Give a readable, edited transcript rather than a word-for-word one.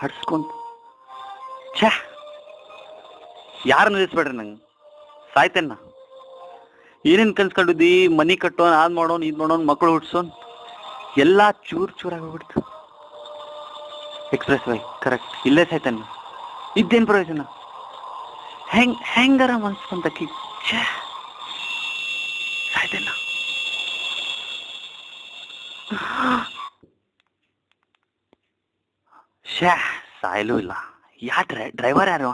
ಹಡ್ಸ್ಕೊಂತ ಛೇ ಯಾರು ನಿಲ್ಲಿಸ್ಬೇಡ್ರಿ ನಂಗೆ ಸಾಯ್ತೇನ. ಏನೇನು ಕನ್ಸ್ಕೊಂಡಿದ್ದಿ? ಮನಿ ಕಟ್ಟೋನ್, ಅದ್ ಮಾಡೋನ್, ಇದ್ ಮಾಡೋನ್, ಮಕ್ಕಳು ಹುಡ್ಸೋನ್, ಎಲ್ಲಾ ಚೂರ್ ಚೂರಾಗಿ ಹೋಗ್ಬಿಡ್ತು. ಎಕ್ಸ್ಪ್ರೆಸ್ ವೈ ಕರೆಕ್ಟ್, ಇಲ್ಲೇ ಸಾಯ್ತೇನ. ಇದ್ದೇನ್ ಪ್ರಯೋಜನ? ಹೆಂಗಾರ ಮನ್ಸ್ಕೊಂತಕಿ ಛೇ ಸಾಯ್ತೇನ. ಶ್ಯಾ ಸಾಯಲೂ ಇಲ್ಲ. ಡ್ರೈವರ್ ಯಾರು?